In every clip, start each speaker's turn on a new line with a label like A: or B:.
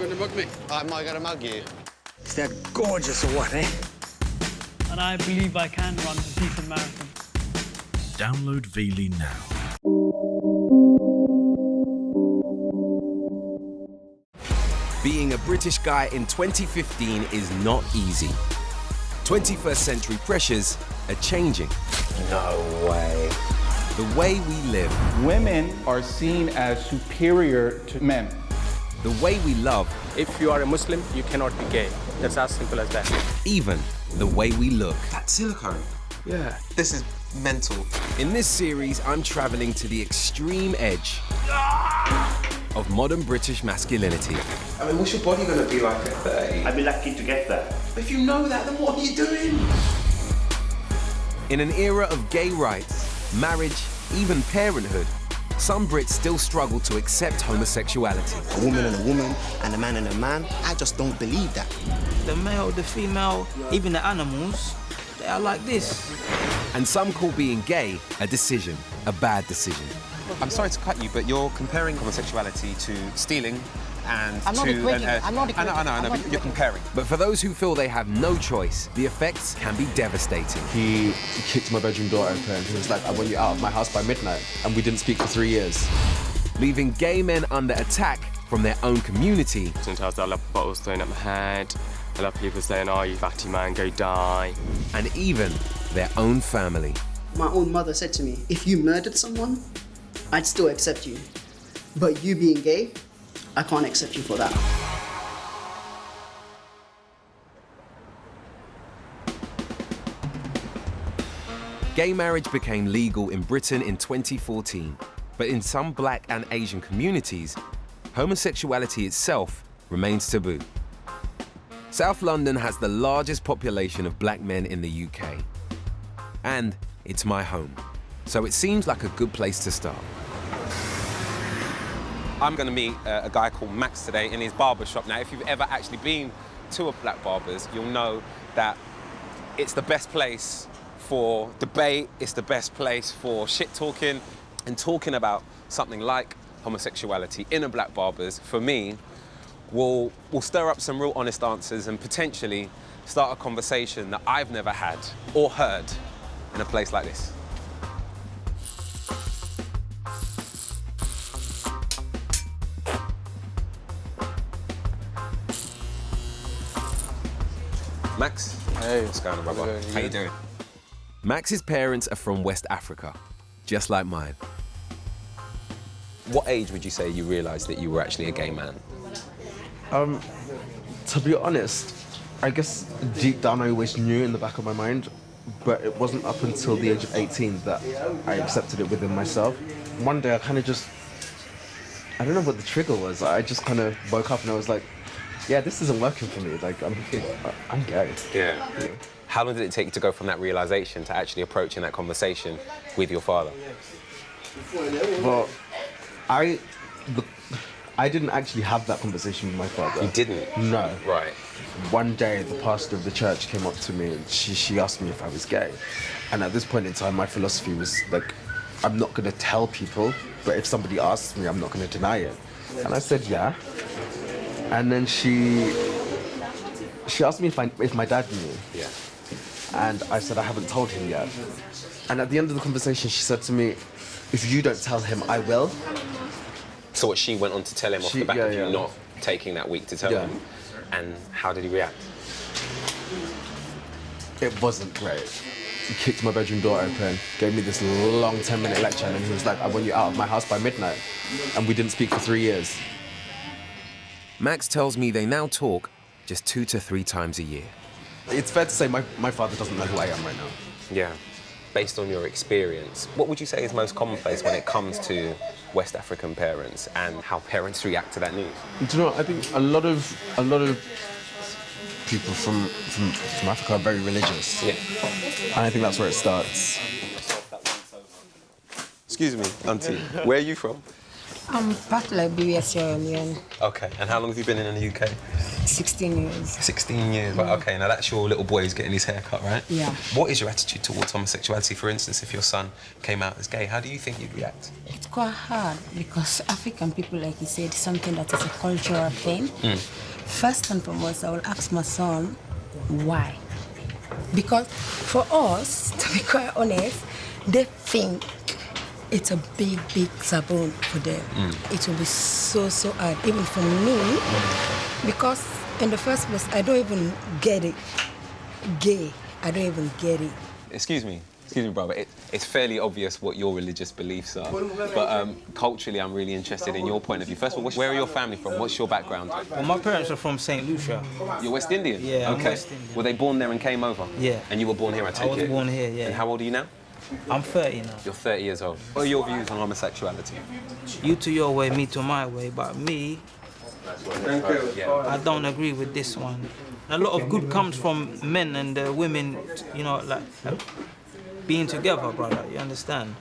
A: going to mug me?
B: Am I going to mug you?
C: Is that gorgeous or what, eh?
D: And I believe I can run a decent marathon.
E: Download Veely now.
F: Being a British guy in 2015 is not easy. 21st century pressures are changing.
B: No way.
F: The way we live.
G: Women are seen as superior to men.
F: The way we love.
H: If you are a Muslim, you cannot be gay. That's as simple as that.
F: Even the way we look.
B: That's silicone.
H: Yeah.
B: This is mental.
F: In this series, I'm traveling to the extreme edge of modern British masculinity.
B: I mean, what's your body going to be like at 30?
I: I'd be lucky to get there.
B: If you know that, then what are you doing?
F: In an era of gay rights, marriage, even parenthood, some Brits still struggle to accept homosexuality.
C: A woman and a woman, and a man and a man. I just don't believe that.
J: The male, the female, even the animals, they are like this.
F: And some call being gay a decision, a bad decision.
B: I'm sorry to cut you, but you're comparing homosexuality to stealing and
C: I'm not equating. I'm not equating.
B: I know, but you're comparing.
F: But for those who feel they have no choice, the effects can be devastating.
K: He kicked my bedroom door open. He was like, I want you out of my house by midnight. And we didn't speak for 3 years.
F: Leaving gay men under attack from their own community.
H: Sometimes I love bottles thrown at my head. I love people saying, oh, you fatty man, go die.
F: And even their own family.
L: My own mother said to me, if you murdered someone, I'd still accept you. But you being gay, I can't accept you for that.
F: Gay marriage became legal in Britain in 2014, but in some Black and Asian communities, homosexuality itself remains taboo. South London has the largest population of Black men in the UK, and it's my home, so it seems like a good place to start.
B: I'm going to meet a guy called Max today in his barbershop. Now, if you've ever actually been to a black barber's, you'll know that it's the best place for debate, it's the best place for shit-talking, and talking about something like homosexuality in a black barber's, for me, will stir up some real honest answers and potentially start a conversation that I've never had or heard in a place like this. Max?
H: Hey.
B: What's going on, brother? How you doing?
F: Max's parents are from West Africa, just like mine.
B: What age would you say you realised that you were actually a gay man?
K: To be honest, I guess deep down I always knew in the back of my mind, but it wasn't up until the age of 18 that I accepted it within myself. One day I kind of just, I don't know what the trigger was. I just kind of woke up and I was like, yeah, this isn't working for me. Like, I'm gay.
B: Yeah. How long did it take you to go from that realisation to actually approaching that conversation with your father?
K: Well, I didn't actually have that conversation with my father.
B: You didn't?
K: No.
B: Right.
K: One day, the pastor of the church came up to me and she asked me if I was gay. And at this point in time, my philosophy was like, I'm not going to tell people, but if somebody asks me, I'm not going to deny it. And I said, yeah. And then she asked me if my dad knew.
B: Yeah.
K: And I said, I haven't told him yet. And at the end of the conversation, she said to me, if you don't tell him, I will.
B: So what, she went on to tell him off the back of you not taking that week to tell him? And how did he react?
K: It wasn't great. He kicked my bedroom door open, gave me this long 10-minute lecture, and he was like, I want you out of my house by midnight. And we didn't speak for 3 years.
F: Max tells me they now talk just 2 to 3 times a year.
K: It's fair to say my father doesn't know who I am right now.
B: Yeah. Based on your experience, what would you say is most commonplace when it comes to West African parents and how parents react to that news?
K: Do you know what? I think a lot of people from Africa are very religious.
B: Yeah.
K: And I think that's where it starts.
B: Excuse me, auntie. Where are you from?
A: I'm part Liberia, Sierra Leone.
B: Okay, and how long have you been in the UK?
A: 16 years.
B: 16 years, right, okay, now that's your little boy who's getting his hair cut, right?
A: Yeah.
B: What is your attitude towards homosexuality? For instance, if your son came out as gay, how do you think you'd react?
A: It's quite hard because African people, like you said, something that is a cultural thing. First and foremost, I will ask my son, why? Because for us, to be quite honest, they think it's a big, big taboo for them. It will be so, so hard, even for me, because in the first place, I don't even get it. Gay, I don't even get it.
B: Excuse me, brother. It's fairly obvious what your religious beliefs are, but culturally, I'm really interested in your point of view. First of all, where are your family from? What's your background?
J: Well, my parents are from St. Lucia.
B: You're West Indian?
J: Yeah,
B: okay.
J: I'm West Indian.
B: Were they born there and came over?
J: Yeah.
B: And you were born here, I take it?
J: I was born here, yeah.
B: And how old are you now?
J: I'm 30 now.
B: You're 30 years old. What are your views on homosexuality?
J: You to your way, me to my way, but me, I don't agree with this one. A lot of good comes from men and women, you know, like being together, brother, you understand?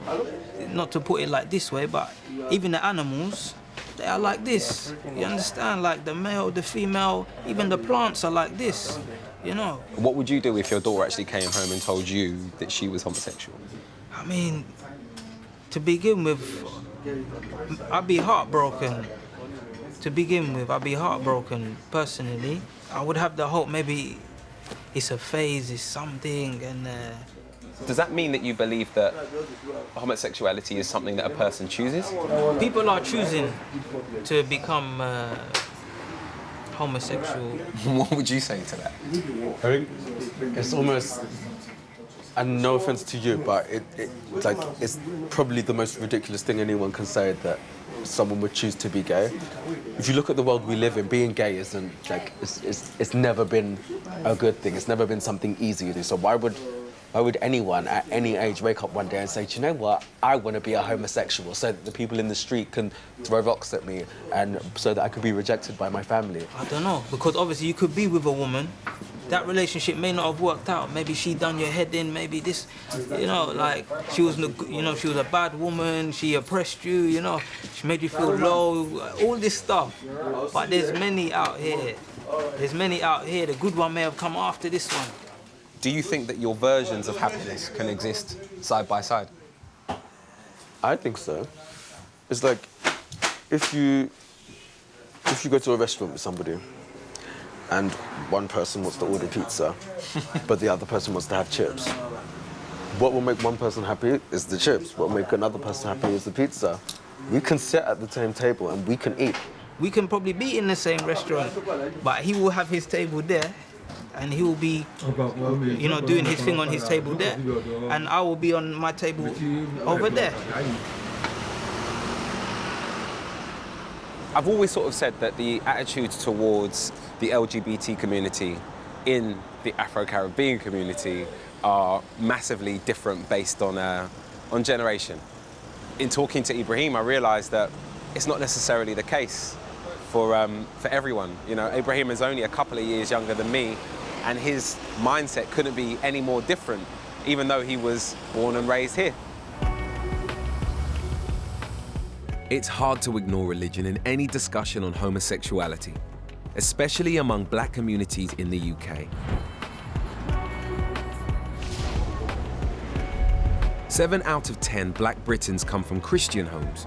J: Not to put it like this way, but even the animals, they are like this, you understand? Like the male, the female, even the plants are like this, you know?
B: What would you do if your daughter actually came home and told you that she was homosexual?
J: I mean, to begin with, I'd be heartbroken. To begin with, I'd be heartbroken, personally. I would have the hope maybe it's a phase, it's something, and...
B: Does that mean that you believe that homosexuality is something that a person chooses?
J: People are choosing to become homosexual.
B: What would you say to that?
K: I think it's almost, and no offense to you, but it's probably the most ridiculous thing anyone can say, that someone would choose to be gay. If you look at the world we live in, being gay isn't like it's never been a good thing. It's never been something easy to do. So why would anyone at any age wake up one day and say, do you know what, I want to be a homosexual so that the people in the street can throw rocks at me and so that I could be rejected by my family?
J: I don't know, because obviously you could be with a woman, that relationship may not have worked out. Maybe she done your head in, maybe this, you know, like she was a bad woman, she oppressed you, you know, she made you feel low, all this stuff. But there's many out here. The good one may have come after this one.
B: Do you think that your versions of happiness can exist side by side?
K: I think so. It's like if you go to a restaurant with somebody and one person wants to order pizza, but the other person wants to have chips. What will make one person happy is the chips. What will make another person happy is the pizza. We can sit at the same table and we can eat.
J: We can probably be in the same restaurant, but he will have his table there, and he will be, you know, doing his thing on his table there, and I will be on my table over there.
B: I've always sort of said that the attitudes towards the LGBT community in the Afro-Caribbean community are massively different based on generation. In talking to Ibrahim, I realised that it's not necessarily the case for everyone. You know, Ibrahim is only a couple of years younger than me, and his mindset couldn't be any more different, even though he was born and raised here.
F: It's hard to ignore religion in any discussion on homosexuality, especially among black communities in the UK. 7 out of 10 black Britons come from Christian homes,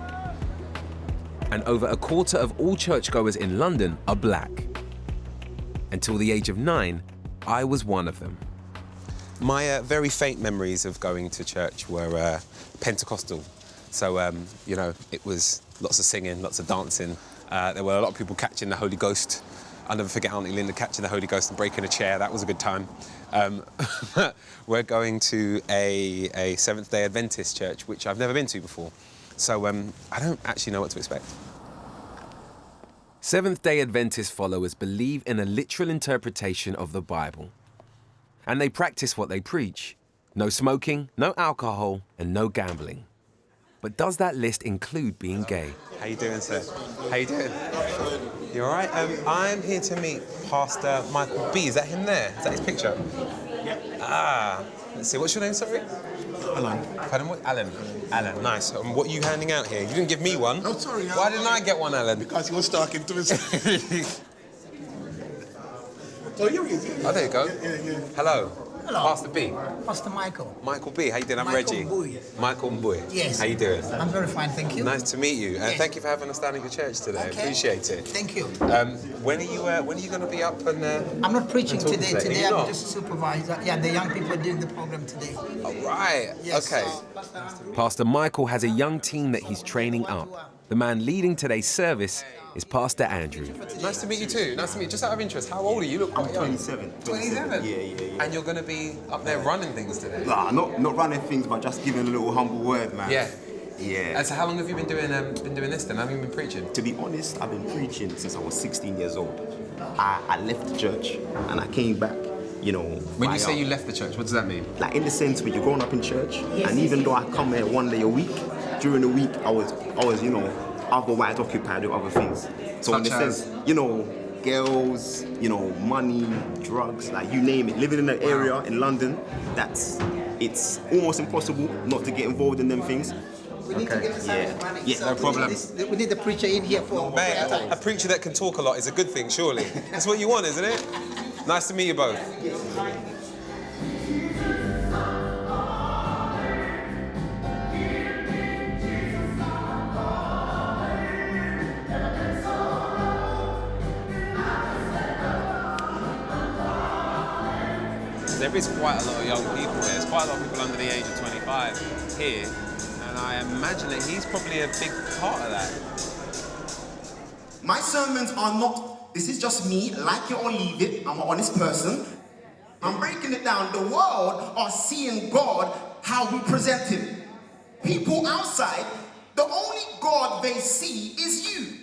F: and over a quarter of all churchgoers in London are black. Until the age of 9, I was one of them.
B: My very faint memories of going to church were Pentecostal. So, you know, it was lots of singing, lots of dancing. There were a lot of people catching the Holy Ghost. I'll never forget Auntie Linda catching the Holy Ghost and breaking a chair. That was a good time. We're going to a Seventh-day Adventist church, which I've never been to before. So I don't actually know what to expect.
F: Seventh-day Adventist followers believe in a literal interpretation of the Bible. And they practice what they preach. No smoking, no alcohol, and no gambling. But does that list include being gay?
B: How you doing, sir? How you doing? You all right? I'm here to meet Pastor Michael B. Is that him there? Is that his picture? Yeah. Ah, let's see. What's your name, sorry? Pardon, what? Alan. Alan, nice. And what are you handing out here? You didn't give me one.
I: Oh, sorry.
B: Why didn't I get one, Alan?
I: Because he was talking to us. Oh, here he is.
B: Oh, there you go.
I: Yeah.
B: Hello.
M: Hello.
B: Pastor B.
M: Pastor Michael.
B: Michael B. How you doing? I'm
M: Michael
B: Reggie.
M: Mbui.
B: Michael Mbui.
M: Yes.
B: How you doing?
M: I'm very fine, thank you.
B: Nice to meet you.
M: Yes.
B: Thank you for having us down at your church today.
M: Okay.
B: Appreciate it.
M: Thank you.
B: When are you going to be up and?
M: I'm not preaching
B: and
M: today.
B: talking
M: Today
B: Are you
M: I'm
B: not?
M: just supervisor. Yeah, the young people are doing the program today.
B: All right.
M: Yes.
B: Okay.
F: Pastor Michael has a young team that he's training up. The man leading today's service is Pastor Andrew.
B: Nice to meet you too. Nice to meet you. Just out of interest, how old are you? You look quite young.
C: 27.
B: 27?
C: Yeah.
B: And you're going to be up there running things today?
C: Nah, not running things, but just giving a little humble word, man.
B: Yeah.
C: Yeah.
B: And so how long have you been doing this then? How long have you been preaching?
C: To be honest, I've been preaching since I was 16 years old. I left the church and I came back, you know.
B: When you say you left the church, what does that mean?
C: Like in the sense where you're growing up in church, and even though I come here one day a week, during the week I was, you know, otherwise occupied with other things. So in the sense, you know, girls, you know, money, drugs, like you name it. Living in an area in London, it's almost impossible not to get involved in them things.
M: We need to get the service running.
C: Yeah, no problem.
M: We need the preacher in here for prayer time.
B: A preacher that can talk a lot is a good thing, surely. That's what you want, isn't it? Nice to meet you both. There is quite a lot of young people here. There's quite a lot of people under the age of 25 here, and I imagine that he's probably a big part of that.
C: My sermons are not, this is just me, like it or leave it. I'm an honest person. I'm breaking it down. The world are seeing God how we present him. People outside, the only God they see is you.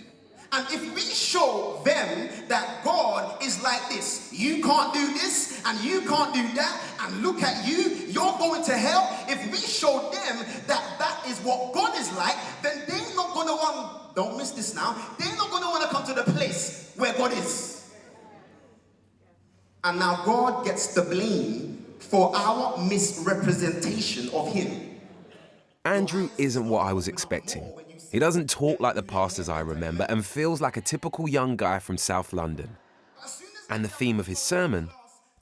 C: And if we show them that God is like this, you can't do this and you can't do that, and look at you, you're going to hell. If we show them that that is what God is like, then they're not going to want, don't miss this now, they're not going to want to come to the place where God is. And now God gets the blame for our misrepresentation of him.
F: Andrew isn't what I was expecting. He doesn't talk like the pastors I remember and feels like a typical young guy from South London. And the theme of his sermon,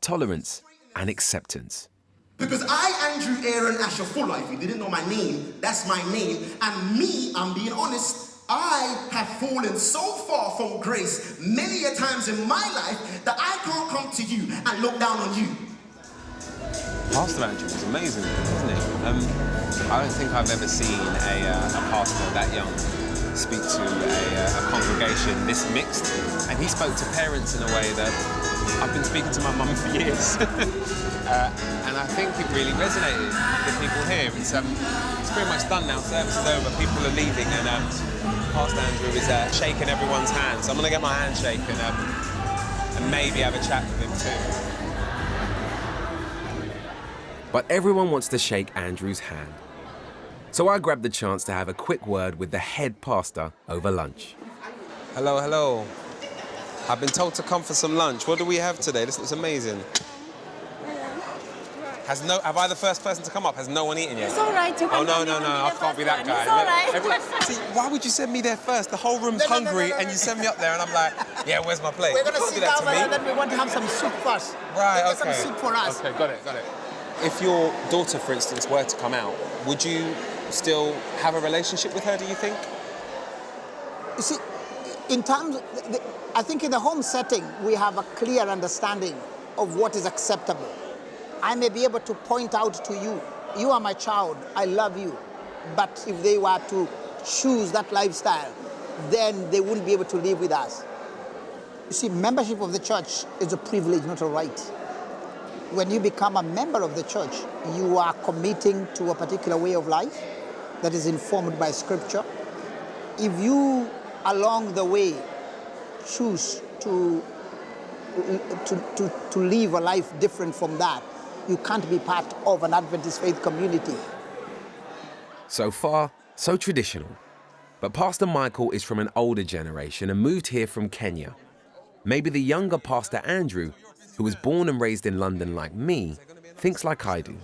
F: tolerance and acceptance.
C: Because I, Andrew Aaron Asher Fuller, if you didn't know my name, that's my name. And me, I'm being honest, I have fallen so far from grace many a times in my life that I can't come to you and look down on you.
B: Pastor Andrew was amazing, wasn't he? I don't think I've ever seen a pastor that young speak to a congregation this mixed, and he spoke to parents in a way that I've been speaking to my mum for years. And I think it really resonated with people here. It's pretty much done now, service is over, people are leaving, and Pastor Andrew is shaking everyone's hands. So I'm going to get my hand shaken and maybe have a chat with him too.
F: But everyone wants to shake Andrew's hand. So I grabbed the chance to have a quick word with the head pastor over lunch.
B: Hello, hello. I've been told to come for some lunch. What do we have today? This looks amazing. Have I the first person to come up? Has no one eaten yet?
N: It's all right. You
B: oh, no, I can't be that guy.
N: It's all right.
B: See, why would you send me there first? The whole room's hungry and you send me up there and I'm like, yeah, where's my plate?
M: We're going to sit down and then we want to have some soup first.
B: Right,
M: okay. Get some soup for us.
B: Okay, got it. If your daughter, for instance, were to come out, would you still have a relationship with her, do you think?
M: You see, in terms, I think in the home setting, we have a clear understanding of what is acceptable. I may be able to point out to you, you are my child, I love you. But if they were to choose that lifestyle, then they wouldn't be able to live with us. You see, membership of the church is a privilege, not a right. When you become a member of the church, you are committing to a particular way of life that is informed by Scripture. If you, along the way, choose to live a life different from that, you can't be part of an Adventist faith community.
F: So far, so traditional. But Pastor Michael is from an older generation and moved here from Kenya. Maybe the younger Pastor Andrew, who was born and raised in London like me, thinks like I do.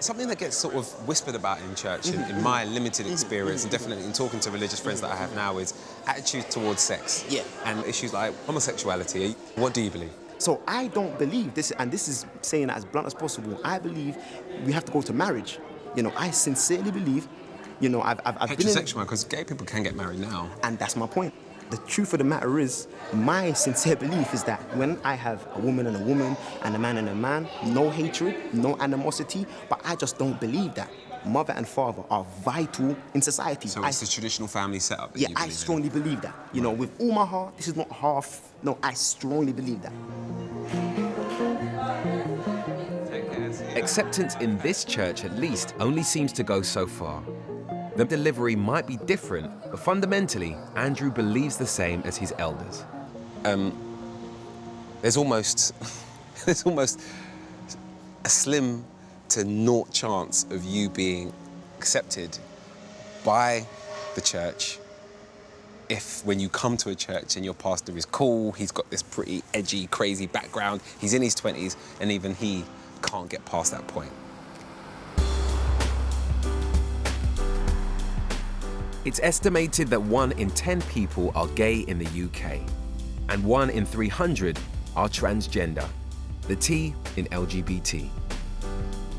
B: Something that gets sort of whispered about in church, in my limited experience, and definitely in talking to religious friends that I have now, is attitude towards sex.
C: Yeah.
B: And issues like homosexuality. What do you believe?
C: So I don't believe this, and this is saying that as blunt as possible. I believe we have to go to marriage. You know, I sincerely believe. You know, I've been
B: heterosexual, because gay people can get married now.
C: And that's my point. The truth of the matter is, my sincere belief is that when I have a woman and a man and a man, no hatred, no animosity, but I just don't believe that. Mother and father are vital in society.
B: So it's the traditional family setup that
C: yeah,
B: you believe
C: I strongly believe that. You know, with all my heart, this is not half, no, I strongly believe that.
F: Acceptance in this church, at least, only seems to go so far. The delivery might be different, but fundamentally, Andrew believes the same as his elders.
B: There's almost a slim to naught chance of you being accepted by the church if when you come to a church and your pastor is cool, he's got this pretty edgy, crazy background, he's in his 20s, and even he can't get past that point.
F: It's estimated that 1 in 10 people are gay in the UK, and 1 in 300 are transgender, the T in LGBT.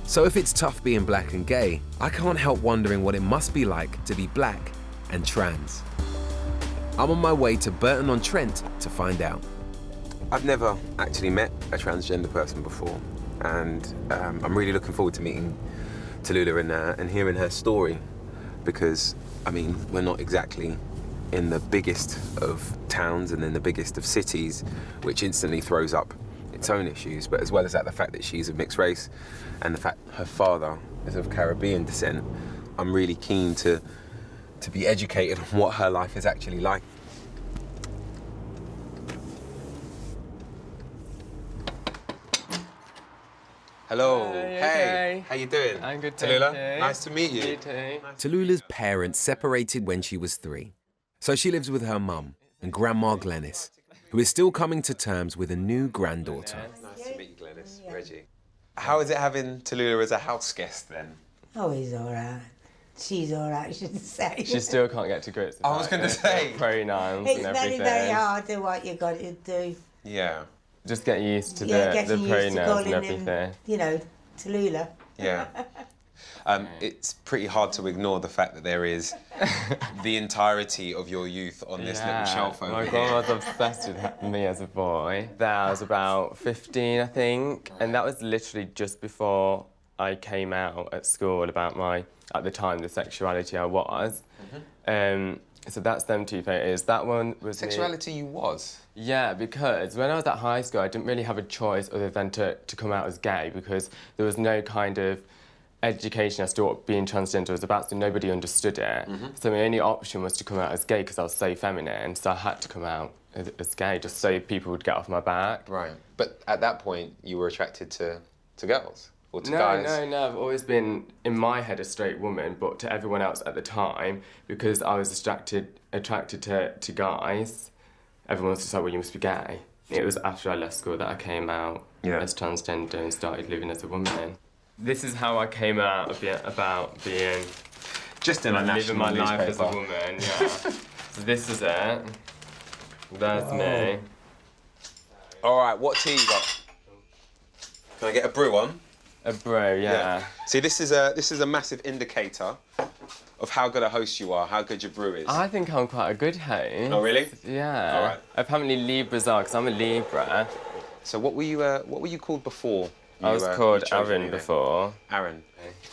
F: So if it's tough being black and gay, I can't help wondering what it must be like to be black and trans. I'm on my way to Burton-on-Trent to find out.
B: I've never actually met a transgender person before, and I'm really looking forward to meeting Tallulah and hearing her story, because I mean, we're not exactly in the biggest of towns and in the biggest of cities, which instantly throws up its own issues. But as well as that, the fact that she's of mixed race and the fact her father is of Caribbean descent, I'm really keen to be educated on what her life is actually like. Hello. Hey. How you doing?
H: I'm good,
B: Tallulah,
H: thank you.
B: nice to meet you.
H: You too.
F: Tallulah's parents separated when she was 3, so she lives with her mum and Grandma Glenys, who is still coming to terms with a new granddaughter.
B: Nice to meet you, Glenys. Reggie. How is it having Tallulah as a house guest then?
N: Oh, he's all right. She's all right, I should say.
H: She still can't get to grips with
B: I was going to say.
H: pronouns
N: It's
H: and
N: very,
H: everything.
N: very hard to what you got to do.
B: Yeah.
H: Just get used to the
N: getting used to
H: pronouns and
N: calling
H: everything.
N: him, you know, Tallulah.
B: Yeah. It's pretty hard to ignore the fact that there is the entirety of your youth on this little shelf over
H: My
B: here.
H: grandma was obsessed with me as a boy. I was about 15, I think, and that was literally just before I came out at school about at the time, the sexuality I was. So that's them 2 photos. That one was
B: Sexuality you was?
H: Yeah, because when I was at high school, I didn't really have a choice other than to come out as gay, because there was no kind of education as to what being transgender was about, so nobody understood it. So my only option was to come out as gay because I was so feminine, so I had to come out as gay just so people would get off my back.
B: Right. But at that point, you were attracted to girls? Or to guys?
H: No, I've always been, in my head, a straight woman, but to everyone else at the time, because I was attracted to guys, everyone was just like, well, you must be gay. It was after I left school that I came out as transgender and started living as a woman. This is how I came out about being...
B: Just in a
H: living my
B: national
H: life as a
B: newspaper.
H: woman, yeah. So this is it. There's me.
B: All right, what tea you got? Can I get a brew on?
H: A brew, yeah.
B: See, this is a massive indicator of how good a host you are, how good your brew is.
H: I think I'm quite a good host.
B: Oh, really?
H: Yeah.
B: All right.
H: Apparently Libras are, because I'm a Libra.
B: So what were you called before?
H: I was called Aaron before.
B: Aaron.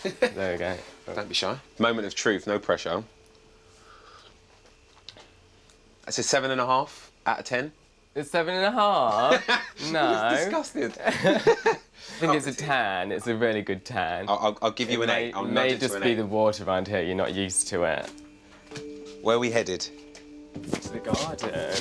H: There we go.
B: Don't be shy. Moment of truth, no pressure. That's a 7.5 out of 10.
H: It's 7.5? No.
B: It's disgusted.
H: I think it's a 10. It's a really good 10.
B: I'll give you an 8. I'll
H: It
B: nudge
H: may
B: it to
H: just
B: an
H: be
B: 8.
H: the water around here. You're not used to it.
B: Where are we headed?
H: To the garden.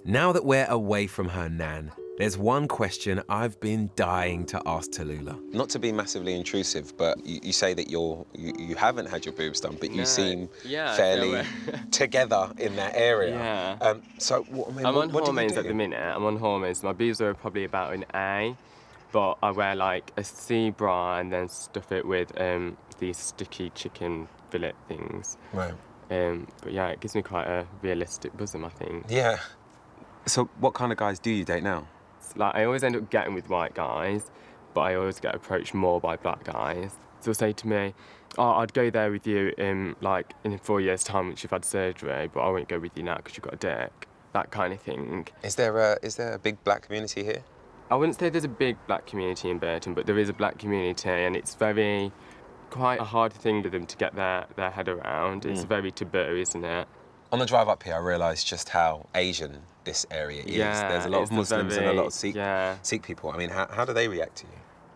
F: Now that we're away from her nan, there's one question I've been dying to ask Tallulah.
B: Not to be massively intrusive, but you say that you haven't had your boobs done, but you seem fairly together in that area.
H: Yeah.
B: So what,
H: I'm on
B: what do you
H: hormones
B: do?
H: at the minute. I'm on hormones. My boobs are probably about an A, but I wear like a C bra and then stuff it with these sticky chicken fillet things.
B: Right.
H: But yeah, it gives me quite a realistic bosom, I think.
B: Yeah. So what kind of guys do you date now?
H: Like, I always end up getting with white guys, but I always get approached more by black guys. They'll say to me, oh, I'd go there with you in 4 years' time once you've had surgery, but I won't go with you now because you've got a dick. That kind of thing.
B: Is there a big black community here?
H: I wouldn't say there's a big black community in Burton, but there is a black community, and it's quite a hard thing for them to get their head around. It's very taboo, isn't it?
B: On the drive up here, I realised just how Asian this area is.
H: Yeah,
B: there's a lot of Muslims and a lot of Sikh people. I mean, how do they react to you?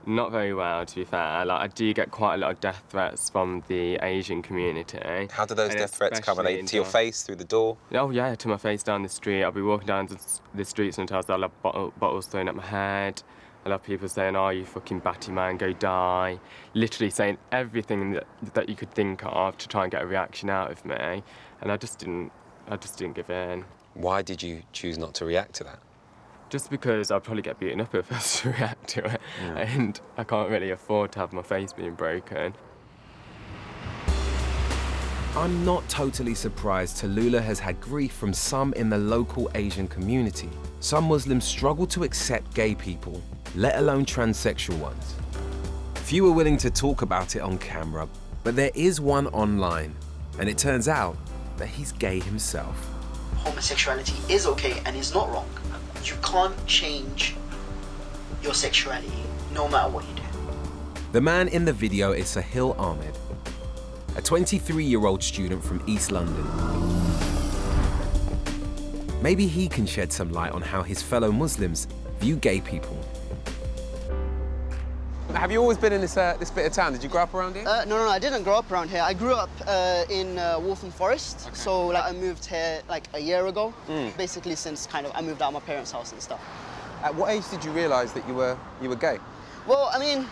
H: Not very well, to be fair. Like, I do get quite a lot of death threats from the Asian community.
B: How do those death threats come? Are they to your face, through the door?
H: Oh, yeah, to my face down the street. I'll be walking down the street sometimes, I'll have bottles thrown at my head. I'll have people saying, oh, you fucking batty man, go die. Literally saying everything that you could think of to try and get a reaction out of me. And I just didn't give in.
B: Why did you choose not to react to that?
H: Just because I'd probably get beaten up if I was to react to it. And I can't really afford to have my face being broken.
F: I'm not totally surprised Tallulah has had grief from some in the local Asian community. Some Muslims struggle to accept gay people, let alone transsexual ones. Few are willing to talk about it on camera, but there is one online, and it turns out that he's gay himself.
L: Homosexuality is okay and is not wrong. You can't change your sexuality no matter what you do.
F: The man in the video is Sahil Ahmed, a 23-year-old student from East London. Maybe he can shed some light on how his fellow Muslims view gay people.
B: Have you always been in this bit of town? Did you grow up around here?
L: No, I didn't grow up around here. I grew up in Waltham Forest. Okay. So I moved here a year ago. Basically since I moved out of my parents' house and stuff.
B: At what age did you realise that you were gay?
L: Well, I mean,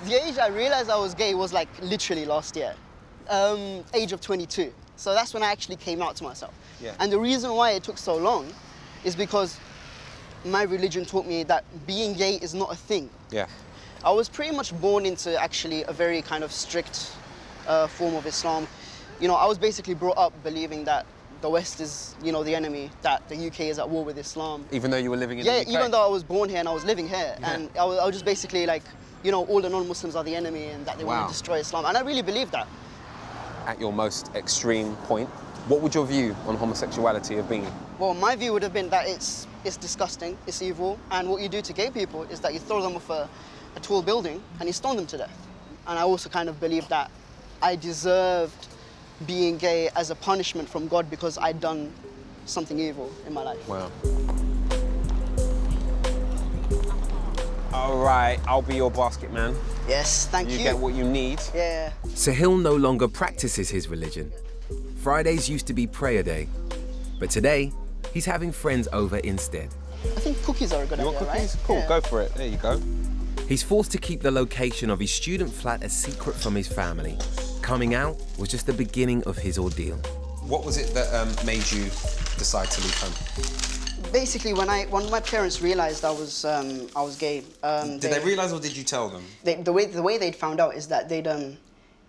L: the age I realised I was gay was literally last year, age of 22. So that's when I actually came out to myself.
B: Yeah.
L: And the reason why it took so long is because my religion taught me that being gay is not a thing.
B: Yeah.
L: I was pretty much born into actually a very kind of strict form of Islam. You know, I was basically brought up believing that the West is, the enemy, that the UK is at war with Islam.
B: Even though you were living in the UK?
L: Yeah, even though I was born here and I was living here. Yeah. And I was just basically all the non-Muslims are the enemy and that they want to destroy Islam. And I really believed that.
B: At your most extreme point, what would your view on homosexuality have been?
L: Well, my view would have been that it's disgusting, it's evil, and what you do to gay people is that you throw them off a tall building and you stone them to death. And I also kind of believed that I deserved being gay as a punishment from God because I'd done something evil in my life.
B: Wow. All right, I'll be your basket man.
L: Yes, thank you.
B: You get what you need.
L: Yeah.
F: Sahil no longer practices his religion. Fridays used to be prayer day, but today he's having friends over instead.
L: I think cookies are a good idea,
B: cookies?
L: right?
B: Cool,
L: Yeah.
B: Go for it. There you go.
F: He's forced to keep the location of his student flat a secret from his family. Coming out was just the beginning of his ordeal.
B: What was it that made you decide to leave home?
L: Basically, when my parents realized I was gay,
B: did they realize or did you tell them?
L: The way they'd found out is that they'd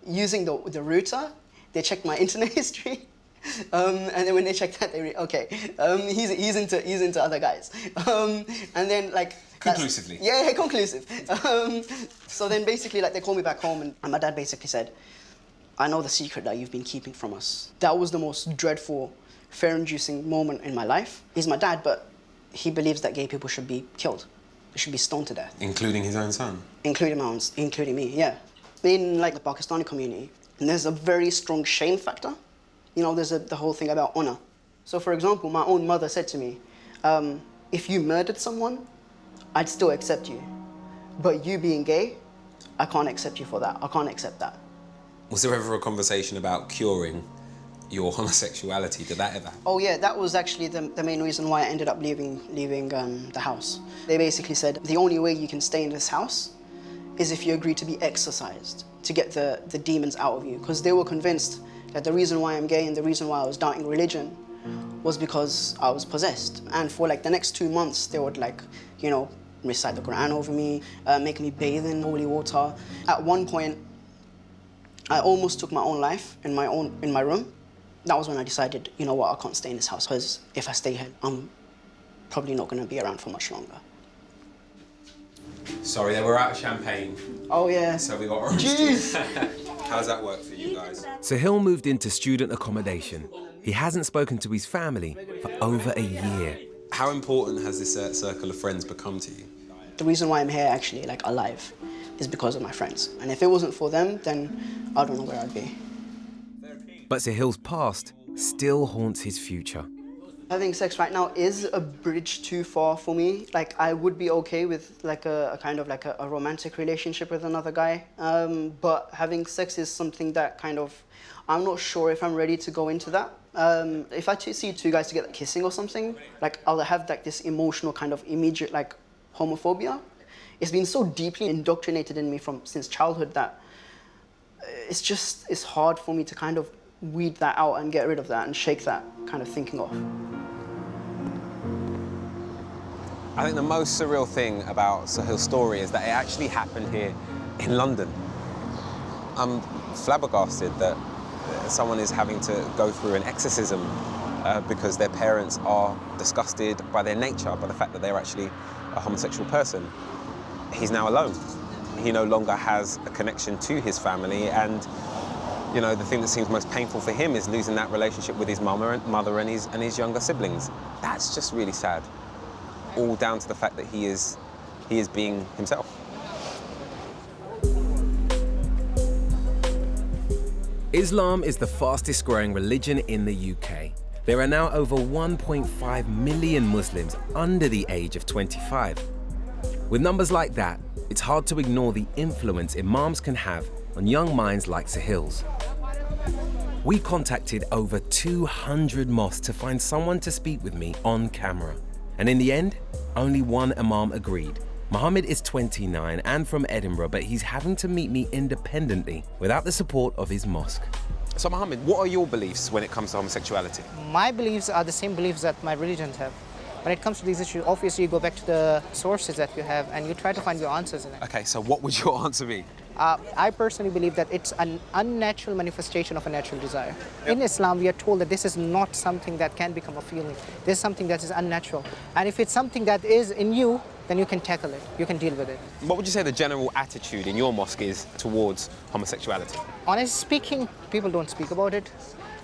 L: using the router, they checked my internet history, and then when they checked that, they he's into other guys, and then
B: conclusively.
L: Yeah, conclusive. So then basically they called me back home and my dad basically said, I know the secret that you've been keeping from us. That was the most dreadful, fear-inducing moment in my life. He's my dad, but he believes that gay people should be killed. They should be stoned to death.
B: Including his own son?
L: Including me, yeah. In the Pakistani community, there's a very strong shame factor. There's the whole thing about honor. So for example, my own mother said to me, if you murdered someone, I'd still accept you. But you being gay, I can't accept you for that. I can't accept that.
B: Was there ever a conversation about curing your homosexuality? Did that ever happen?
L: Oh yeah, that was actually the main reason why I ended up leaving the house. They basically said, the only way you can stay in this house is if you agree to be exorcised, to get the demons out of you. Because they were convinced that the reason why I'm gay and the reason why I was doubting religion was because I was possessed. And for the next 2 months, they would recite the Quran over me, make me bathe in holy water. At one point, I almost took my own life in my room. That was when I decided, you know what, I can't stay in this house, because if I stay here, I'm probably not going to be around for much longer.
B: Sorry, they were out of champagne.
L: Oh, yeah.
B: So we got orange juice. How's that work for you guys?
F: Sahil moved into student accommodation. He hasn't spoken to his family for over a year.
B: How important has this circle of friends become to you?
L: The reason why I'm here, actually, like, alive, is because of my friends. And if it wasn't for them, then I don't know where I'd be.
F: But Sahil's past still haunts his future.
L: Having sex right now is a bridge too far for me. Like, I would be okay with like a kind of like a romantic relationship with another guy. But having sex is something that kind of, I'm not sure if I'm ready to go into that. If I see two guys together kissing or something, like, I'll have like this emotional kind of immediate like homophobia. It's been so deeply indoctrinated in me since childhood that it's hard for me to kind of weed that out and get rid of that and shake that kind of thinking off.
B: I think the most surreal thing about Sahil's story is that it actually happened here in London. I'm flabbergasted that someone is having to go through an exorcism because their parents are disgusted by their nature, by the fact that they're actually a homosexual person. He's now alone. He no longer has a connection to his family, and you know, the thing that seems most painful for him is losing that relationship with his mother and his younger siblings. That's just really sad. All down to the fact that he is being himself.
F: Islam is the fastest growing religion in the UK. There are now over 1.5 million Muslims under the age of 25. With numbers like that, it's hard to ignore the influence imams can have on young minds like Sahil's. We contacted over 200 mosques to find someone to speak with me on camera. And in the end, only one imam agreed. Mohammed is 29 and from Edinburgh, but he's having to meet me independently without the support of his mosque.
B: So Mohammed, what are your beliefs when it comes to homosexuality?
O: My beliefs are the same beliefs that my religions have. When it comes to these issues, obviously you go back to the sources that you have and you try to find your answers in it.
B: Okay, so what would your answer be?
O: I personally believe that it's an unnatural manifestation of a natural desire. In Islam, we are told that this is not something that can become a feeling. This is something that is unnatural. And if it's something that is in you, then you can tackle it, you can deal with it.
B: What would you say the general attitude in your mosque is towards homosexuality?
O: Honestly speaking, people don't speak about it.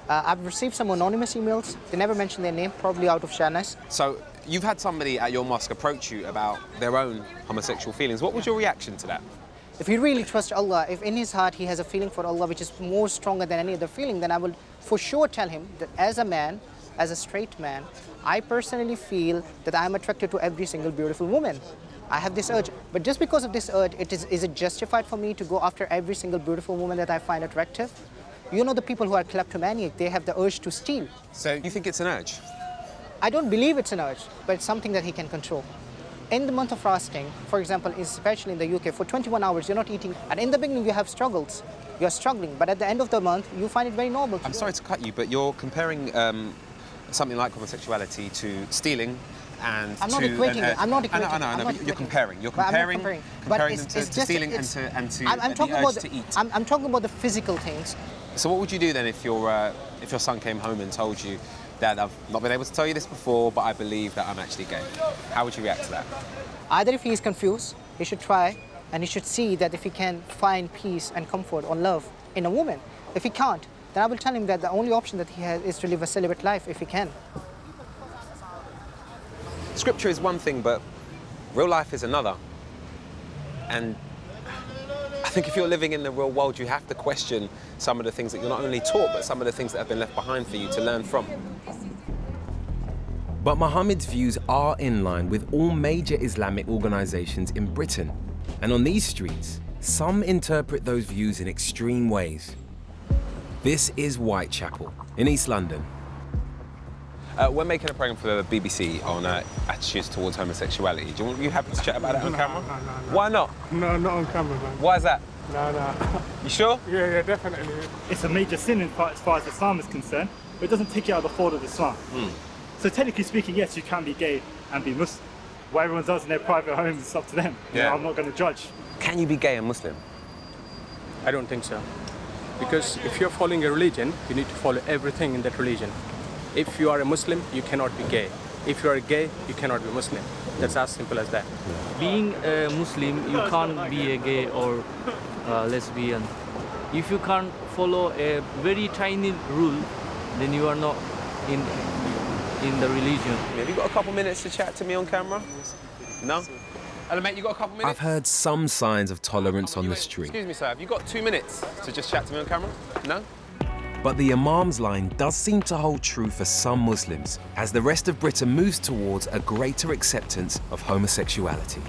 O: I've received some anonymous emails. They never mention their name, probably out of shyness.
B: So you've had somebody at your mosque approach you about their own homosexual feelings. What was your reaction to that?
O: If he really trusts Allah, if in his heart he has a feeling for Allah which is more stronger than any other feeling, then I will for sure tell him that as a man, as a straight man, I personally feel that I am attracted to every single beautiful woman. I have this urge, but just because of this urge, is it justified for me to go after every single beautiful woman that I find attractive? You know, the people who are kleptomaniac, they have the urge to steal.
B: So you think it's an urge?
O: I don't believe it's an urge, but it's something that he can control. In the month of fasting, for example, especially in the UK, for 21 hours you're not eating, and in the beginning you have struggles, you're struggling, but at the end of the month you find it very normal.
B: I'm sorry to cut you, but you're comparing something like homosexuality to stealing and
O: I'm not equating it. I'm not equating it.
B: I know, but you're comparing. You're comparing them to stealing and to the urge to eat.
O: I'm talking about the physical things.
B: So what would you do then if your son came home and told you, Dad, I've not been able to tell you this before, but I believe that I'm actually gay? How would you react to that?
O: Either if he is confused, he should try, and he should see that if he can find peace and comfort or love in a woman. If he can't, then I will tell him that the only option that he has is to live a celibate life if he can.
B: Scripture is one thing, but real life is another. And I think if you're living in the real world, you have to question some of the things that you're not only taught, but some of the things that have been left behind for you to learn from.
F: But Mohammed's views are in line with all major Islamic organizations in Britain. And on these streets, some interpret those views in extreme ways. This is Whitechapel in East London.
B: We're making a program for the BBC on attitudes towards homosexuality. Do you happy to chat about that on camera?
P: No.
B: Why not?
P: No, not on camera, man.
B: Why is that?
P: No.
B: You sure?
P: Yeah, definitely.
Q: It's a major sin as far as Islam is concerned, but it doesn't take you out of the fold of Islam. So technically speaking, yes, you can be gay and be Muslim. what everyone does in their private homes, it's up to them. You know, I'm not going to judge.
B: Can you be gay and Muslim?
P: I don't think so. Because if you're following a religion, you need to follow everything in that religion. If you are a Muslim, you cannot be gay. If you are gay, you cannot be Muslim. That's as simple as that.
J: Being a Muslim, you can't be a gay or lesbian. If you can't follow a very tiny rule, then you are not in the religion.
B: Have you got a couple minutes to chat to me on camera? No? Hello, mate, you got a couple minutes?
F: I've heard some signs of tolerance on the street.
B: Excuse me, sir, have you got 2 minutes to just chat to me on camera? No?
F: But the Imam's line does seem to hold true for some Muslims as the rest of Britain moves towards a greater acceptance of homosexuality.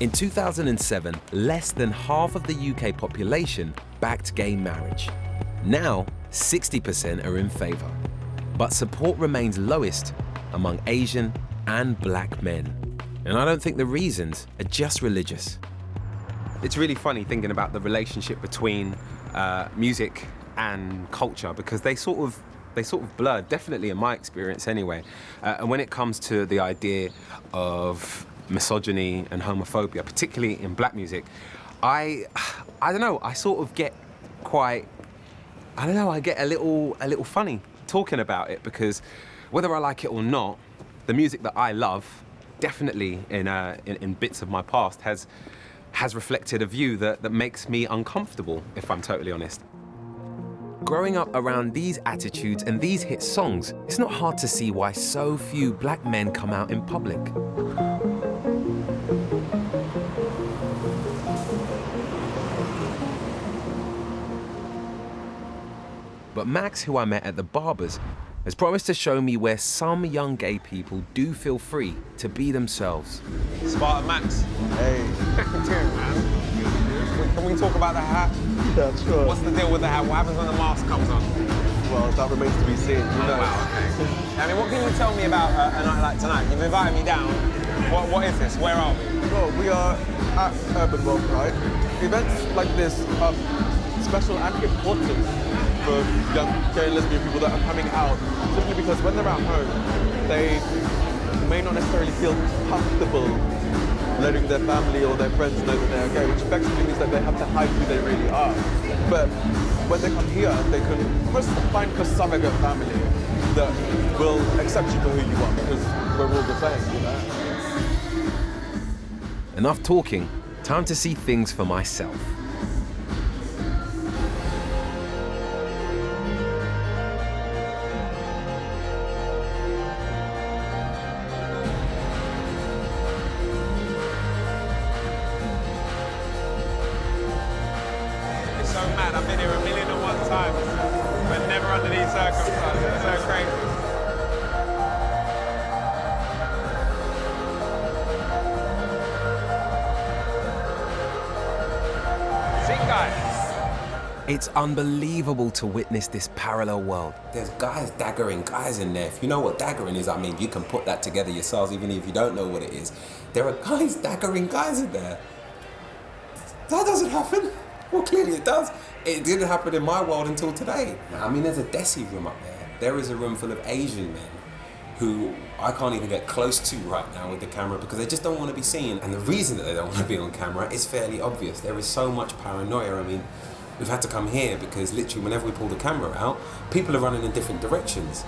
F: In 2007, less than half of the UK population backed gay marriage. Now, 60% are in favour. But support remains lowest among Asian and black men. And I don't think the reasons are just religious.
B: It's really funny thinking about the relationship between music and culture, because they sort of blur, definitely in my experience anyway. And when it comes to the idea of misogyny and homophobia, particularly in black music, I don't know, I sort of get quite, I get a little funny talking about it, because whether I like it or not, the music that I love, definitely in bits of my past, has reflected a view that makes me uncomfortable, if I'm totally honest. Growing up around these attitudes and these hit songs, it's not hard to see why so few black men come out in public. But Max, who I met at the Barbers, has promised to show me where some young gay people do feel free to be themselves. Spartan Max.
K: Hey.
B: Man. Can we talk about the hat?
K: Yeah, sure.
B: What's the deal with the hat? What happens when the mask comes on?
K: Well, that remains to be seen.
B: Wow, okay. I mean, what can you tell me about a night like tonight? You've invited me down. What is this? Where are we?
K: Well, we are at Urban World Pride. Events like this are special and important for young gay and lesbian people that are coming out, simply because when they're at home, they may not necessarily feel comfortable letting their family or their friends know that they're gay, which effectively means that they have to hide who they really are. But when they come here, they can almost find a surrogate family that will accept you for who you are, because we're all the same, you know?
F: Enough talking, time to see things for myself. It's unbelievable to witness this parallel world.
R: There's guys daggering guys in there. If you know what daggering is, I mean, you can put that together yourselves, even if you don't know what it is. There are guys daggering guys in there. That doesn't happen. Well, clearly it does. It didn't happen in my world until today. I mean, there's a Desi room up there. There is a room full of Asian men who I can't even get close to right now with the camera because they just don't want to be seen. And the reason that they don't want to be on camera is fairly obvious. There is so much paranoia. I mean, we've had to come here because literally whenever we pull the camera out, people are running in different directions.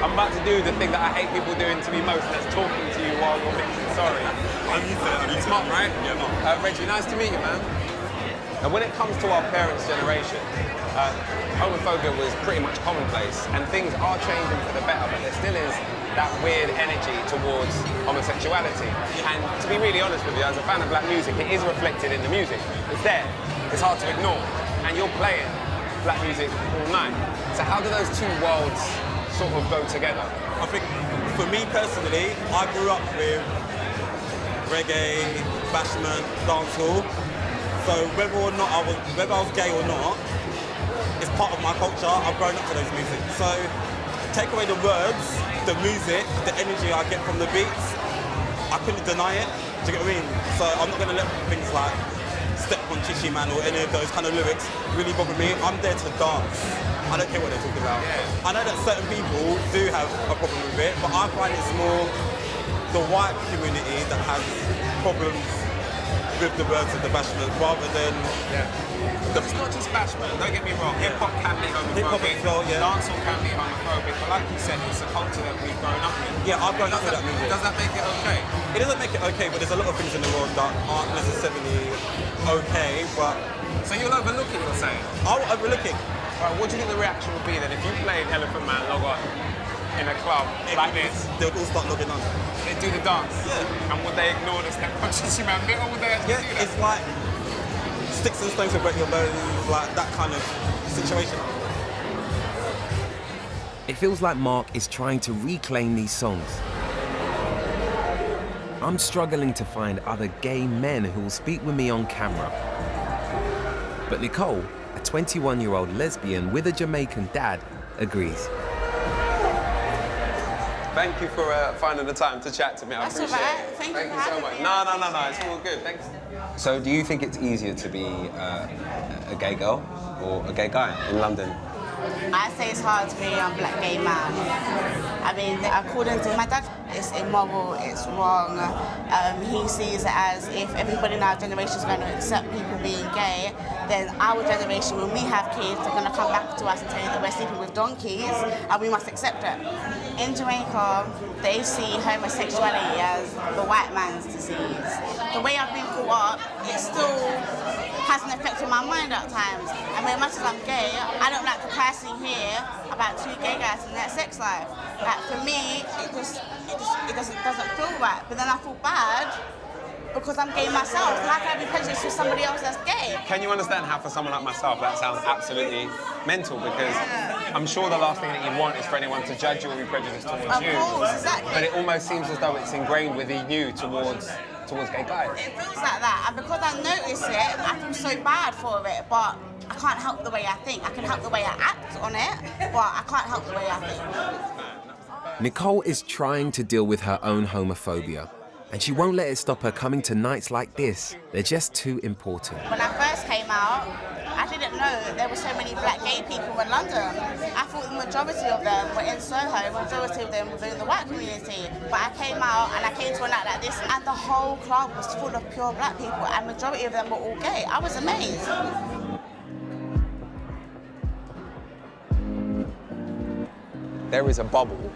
B: I'm about to do the thing that I hate people doing to me most, and that's talking to you while you're mixing. Sorry. Smart, right? Yeah, no. Reggie, nice to meet you, man. And when it comes to our parents' generation, homophobia was pretty much commonplace, and things are changing for the better, but there still is that weird energy towards homosexuality. And to be really honest with you, as a fan of black music, it is reflected in the music. It's there. It's hard to ignore. And you're playing black music all night. So how do those two worlds sort of go together?
S: I think for me personally, I grew up with reggae, bashment, dancehall. So whether I was gay or not, it's part of my culture. I've grown up to those music. So take away the words, the music, the energy I get from the beats, I couldn't deny it. Do you get what I mean? So I'm not going to let things like Step on Chichi Man or any of those kind of lyrics really bother me. I'm there to dance. I don't care what they're talking about. Yeah. I know that certain people do have a problem with it, but I find it's more the white community that has problems with the words of the bashment rather than...
B: Yeah. It's not just bashment, don't get me wrong. Hip-hop can be homophobic, dancehall can be homophobic, but like you said, it's a culture that we've grown up in.
S: Yeah, I've grown up with that music.
B: Does that make it okay?
S: It doesn't make it okay, but there's a lot of things in the world that aren't necessarily okay, but...
B: So you'll overlook it, you're saying?
S: I'll overlook it.
B: Right, what do you think the reaction would be then if you played Elephant Man log on in a club like this?
S: They would all start logging on.
B: They'd do the dance?
S: Yeah.
B: And would they ignore the Step on Chichi Man bit, or would they actually do that?
S: It's like sticks and stones will break your bones, like that kind of situation.
F: It feels like Mark is trying to reclaim these songs. I'm struggling to find other gay men who will speak with me on camera. But Nicole, a 21-year-old lesbian with a Jamaican dad, agrees.
B: Thank you for finding the time to chat to me. I appreciate it.
A: Thank you
B: so much. No, it's all good. Thanks. So, do you think it's easier to be a gay girl or a gay guy in London?
A: I say it's hard to be a black gay man. I mean, according to my dad, it's immoral, it's wrong. He sees it as if everybody in our generation is going to accept people being gay, then our generation, when we have kids, they're going to come back to us and say that we're sleeping with donkeys and we must accept it. In Jamaica, they see homosexuality as the white man's disease. The way I've been brought up, it still has an effect on my mind at times. I mean, as much as I'm gay, I don't like to personally hear about two gay guys in their sex life. Like, for me, it doesn't feel right. But then I feel bad because I'm gay myself. How can I be prejudiced with somebody else that's gay?
B: Can you understand how for someone like myself that sounds absolutely mental? Because I'm sure the last thing that you want is for anyone to judge you or be prejudiced towards you.
A: Of course, exactly.
B: But it almost seems as though it's ingrained within you towards gay guys.
A: It feels like that, and because I notice it, I feel so bad for it, but I can't help the way I think. I can help the way I act on it, but I can't help the way I think.
F: Nicole is trying to deal with her own homophobia, and she won't let it stop her coming to nights like this. They're just too important.
A: When I first came out, I didn't know that there were so many black gay people in London. I thought the majority of them were in Soho, the majority of them were in the white community. But I came out and I came to a night like this and the whole club was full of pure black people and the majority of them were all gay. I was amazed.
B: There is a bubble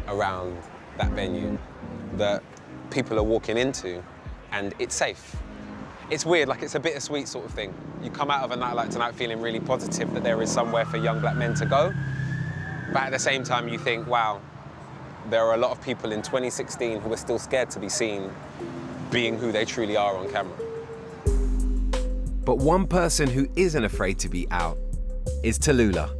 B: around that venue that people are walking into and it's safe. It's weird, like it's a bittersweet sort of thing. You come out of a night like tonight feeling really positive that there is somewhere for young black men to go. But at the same time you think, wow, there are a lot of people in 2016 who are still scared to be seen being who they truly are on camera.
F: But one person who isn't afraid to be out is Tallulah.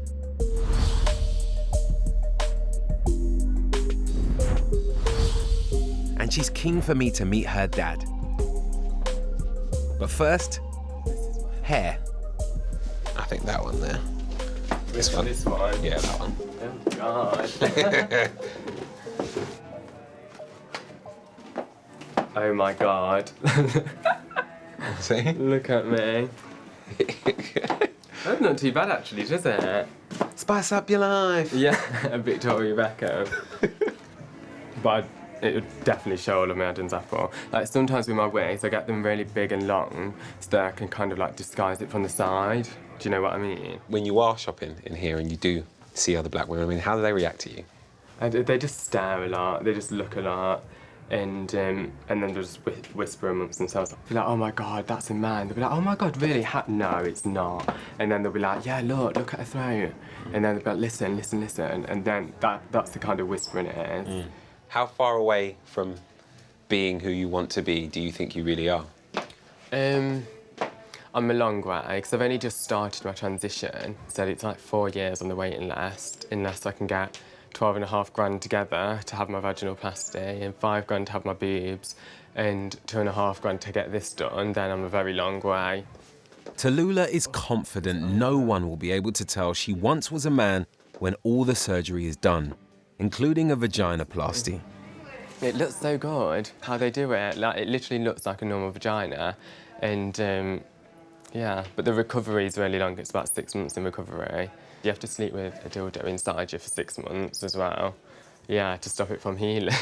F: And she's keen for me to meet her dad. But first, hair.
B: I think that one there. This one?
H: This one?
B: Yeah, that one.
H: Oh, God. Oh, my God.
B: See?
H: Look at me. That's not too bad, actually, does it?
B: Spice up your life.
H: Yeah, a Victoria Beckham. But it would definitely show all of my Adam's apple. Like, sometimes with my wigs, I get them really big and long so that I can kind of, like, disguise it from the side. Do you know what I mean?
B: When you are shopping in here and you do see other black women, I mean, how do they react to you?
H: They just stare a lot, they just look a lot, and then they'll just whisper amongst themselves. They'll be like, oh my God, that's a man. They'll be like, oh my God, really? No, it's not. And then they'll be like, yeah, look at her throat. And then they'll be like, listen, and then that's the kind of whispering it is.
B: Mm. How far away from being who you want to be do you think you really are?
H: I'm a long way, because I've only just started my transition, so it's like 4 years on the waiting list, unless I can get 12.5 grand together to have my vaginoplasty, and 5 grand to have my boobs, and 2.5 grand to get this done, then I'm a very long way.
F: Tallulah is confident no one will be able to tell she once was a man when all the surgery is done, including a vaginoplasty.
H: It looks so good how they do it. Like, it literally looks like a normal vagina, and yeah. But the recovery is really long. It's about 6 months in recovery. You have to sleep with a dildo inside you for 6 months as well. Yeah, to stop it from healing.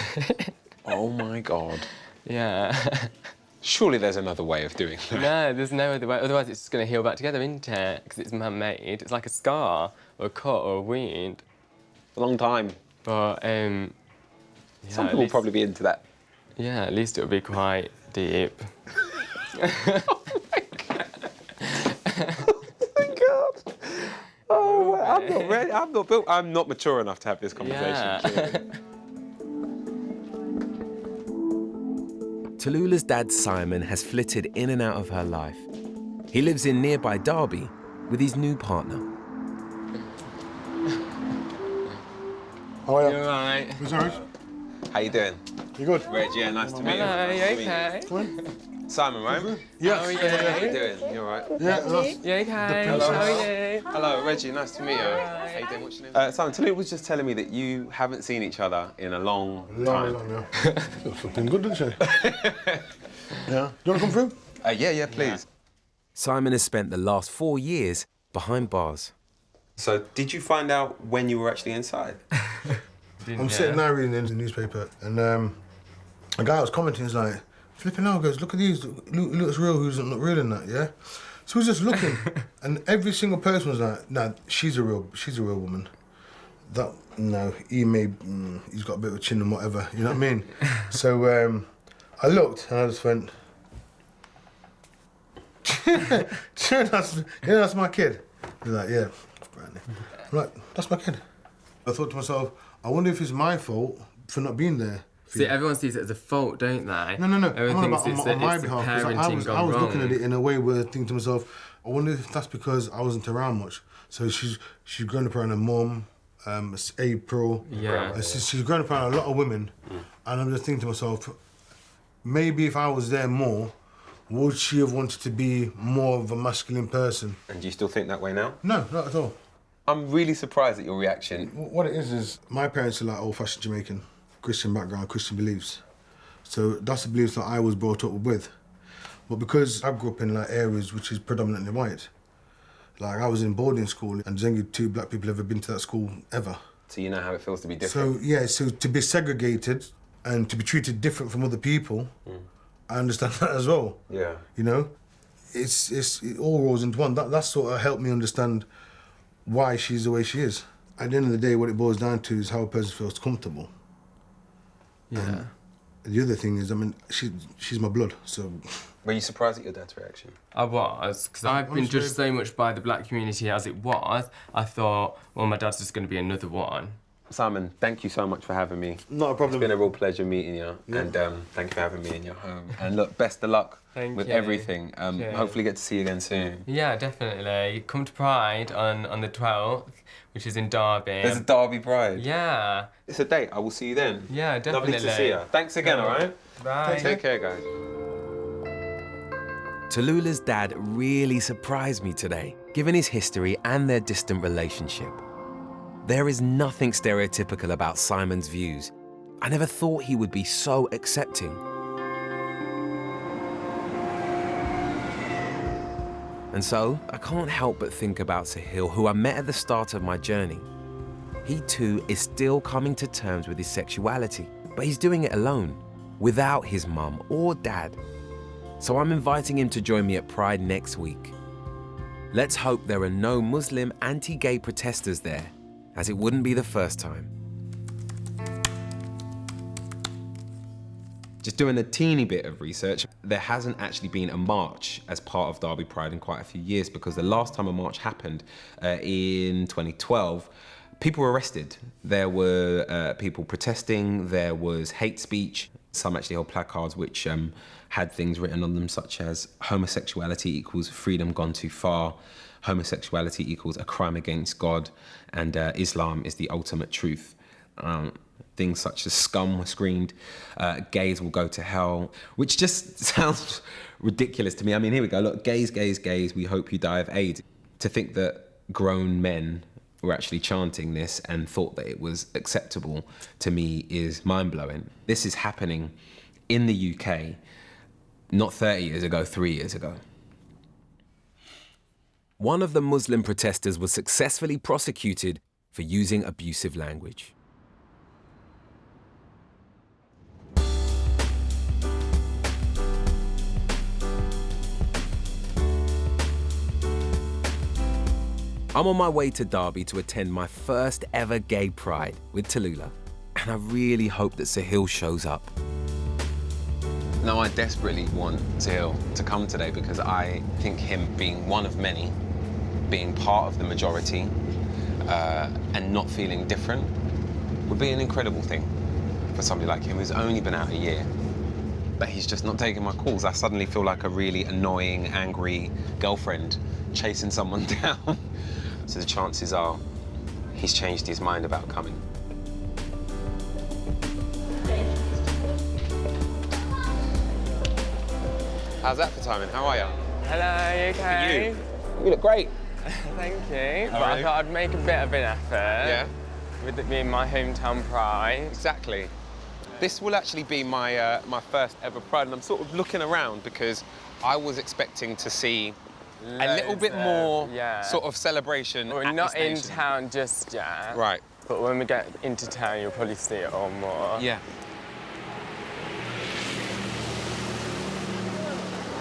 B: Oh my God.
H: Yeah.
B: Surely there's another way of doing that.
H: No, there's no other way. Otherwise, it's just going to heal back together, isn't it? Because it's man-made. It's like a scar or a cut or a wound.
B: A long time.
H: But yeah,
B: some people will probably be into that.
H: Yeah, at least it'll be quite deep.
B: Oh my God. Oh, I'm not ready. I'm not built. I'm not mature enough to have this conversation.
H: Yeah.
F: Tallulah's dad, Simon, has flitted in and out of her life. He lives in nearby Derby with his new partner.
I: How are you?
H: You're right.
I: Who's Irish?
B: How you doing?
I: You good?
B: Reggie, yeah, nice to meet you.
H: Hello, you
B: Nice to meet
H: okay?
B: Simon, right?
I: Yes.
H: How are you?
B: How you doing? You all right?
I: Yeah,
H: You okay?
B: Hello.
H: How are you?
B: Hello, Reggie, nice to meet you. How you doing? What's your name? Simon, Tallulah was just telling me that you haven't seen each other in a long time.
I: Long, yeah. Looks looking good, doesn't she? Yeah. Do you want to come through?
B: Yeah, please.
F: Simon has spent the last 4 years behind bars.
B: So, did you find out when you were actually inside?
I: I'm sitting there reading the newspaper, and a guy was commenting, he's like, flipping out, goes, look at these, who looks real, who's not real in that, yeah? So we was just looking, and every single person was like, nah, she's a real woman. That, no, he's got a bit of a chin and whatever, you know what I mean? So I looked, and I just went, that's my kid. He's like, yeah, I'm like, that's my kid. I thought to myself, I wonder if it's my fault for not being there.
H: See, everyone sees it as a fault, don't they?
I: No.
H: Everyone
I: On
H: thinks it's
I: my
H: the
I: behalf,
H: parenting
I: I was
H: gone
I: looking at
H: wrong.
I: it in a way where I think to myself, I wonder if that's because I wasn't around much. So she's grown up around her mum, April.
H: Yeah.
I: She's grown up around a lot of women, and I'm just thinking to myself, maybe if I was there more, would she have wanted to be more of a masculine person?
B: And do you still think that way now?
I: No, not at all.
B: I'm really surprised at your reaction.
I: What it is my parents are like old-fashioned Jamaican, Christian background, Christian beliefs. So that's the beliefs that I was brought up with. But because I grew up in like areas which is predominantly white, like I was in boarding school, and there's only 2 black people ever been to that school ever.
B: So you know how it feels to be different.
I: So yeah, so to be segregated and to be treated different from other people, I understand that as well.
B: Yeah.
I: You know, it all rolls into one. That sort of helped me understand why she's the way she is. At the end of the day, what it boils down to is how a person feels comfortable.
H: Yeah.
I: And the other thing is, I mean, she's my blood, so...
B: Were you surprised at your dad's reaction?
H: I was, because I've been judged so much by the black community as it was. I thought, well, my dad's just going to be another one.
B: Simon, thank you so much for having me.
I: Not a problem.
B: It's been a real pleasure meeting you, and thank you for having me in your home. And look, best of luck with everything. Hopefully get to see you again soon.
H: Yeah, definitely. Come to Pride on the 12th, which is in Derby.
B: There's a Derby Pride?
H: Yeah.
B: It's a date. I will see you then.
H: Yeah, definitely.
B: Lovely to see you. Thanks again, all right?
H: Bye.
B: Take care, guys.
F: Tallulah's dad really surprised me today, given his history and their distant relationship. There is nothing stereotypical about Simon's views. I never thought he would be so accepting. And so, I can't help but think about Sahil, who I met at the start of my journey. He too is still coming to terms with his sexuality, but he's doing it alone, without his mum or dad. So I'm inviting him to join me at Pride next week. Let's hope there are no Muslim anti-gay protesters there, as it wouldn't be the first time.
B: Just doing a teeny bit of research, there hasn't actually been a march as part of Derby Pride in quite a few years, because the last time a march happened in 2012, people were arrested. There were people protesting, there was hate speech. Some actually held placards which had things written on them such as homosexuality equals freedom gone too far, homosexuality equals a crime against God, and Islam is the ultimate truth.
F: Things such as scum were screamed, gays will go to hell, which just sounds ridiculous to me. I mean, here we go, look, gays, gays, gays, we hope you die of AIDS. To think that grown men were actually chanting this and thought that it was acceptable, to me is mind-blowing. This is happening in the UK, not 30 years ago, 3 years ago. One of the Muslim protesters was successfully prosecuted for using abusive language. I'm on my way to Derby to attend my first ever gay pride with Tallulah, and I really hope that Sahil shows up. No, I desperately want Sahil to come today because I think him being one of many, being part of the majority, and not feeling different would be an incredible thing for somebody like him who's only been out a year. But he's just not taking my calls. I suddenly feel like a really annoying, angry girlfriend chasing someone down. So the chances are he's changed his mind about coming. How's that for timing? How are you?
H: Hello, you okay?
F: You look great.
H: Thank you.
F: Oh,
H: But
F: really?
H: I thought I'd make a bit of an effort.
F: Yeah?
H: With it being my hometown pride.
F: Exactly. This will actually be my my first ever pride, and I'm sort of looking around because I was expecting to see a little bit more sort of celebration.
H: We're not in town just yet.
F: Right.
H: But when we get into town, you'll probably see it all more.
F: Yeah.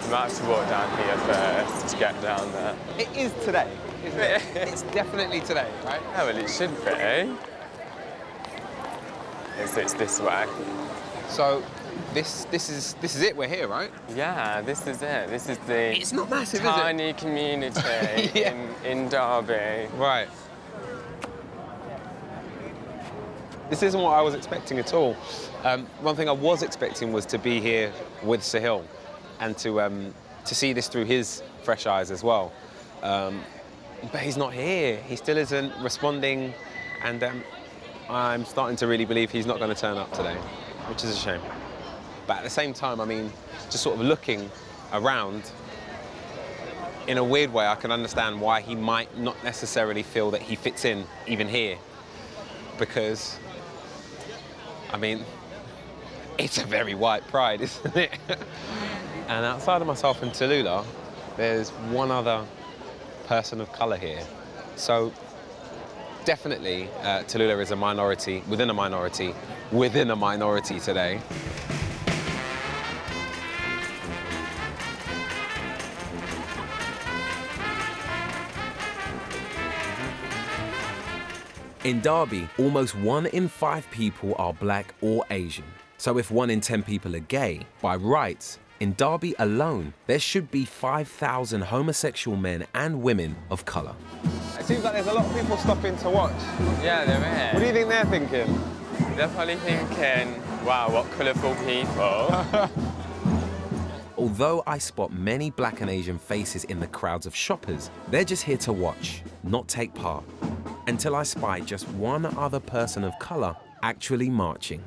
H: I might have to walk down here first to get down there.
F: It is today, isn't it? It's definitely today, right?
H: Oh, well, it should be. It's this way.
F: So, this is it. We're here, right?
H: Yeah, this is it. This is the
F: It's not massive,
H: tiny community in Derby.
F: Right. This isn't what I was expecting at all. One thing I was expecting was to be here with Sahil and to see this through his fresh eyes as well. But he's not here. He still isn't responding, and I'm starting to really believe he's not going to turn up today, which is a shame. But at the same time, I mean, just sort of looking around, in a weird way, I can understand why he might not necessarily feel that he fits in even here. Because, I mean, it's a very white pride, isn't it? And outside of myself and Tallulah, there's one other person of colour here. So definitely Tallulah is a minority within a minority within a minority today. In Derby, almost 1 in 5 people are black or Asian. So if 1 in 10 people are gay, by rights, in Derby alone, there should be 5,000 homosexual men and women of colour. It seems like there's a lot of people stopping to watch.
H: Yeah, there is.
F: What do you think they're thinking?
H: They're probably thinking, wow, what colourful people.
F: Although I spot many black and Asian faces in the crowds of shoppers, they're just here to watch, not take part. Until I spy just one other person of colour actually marching.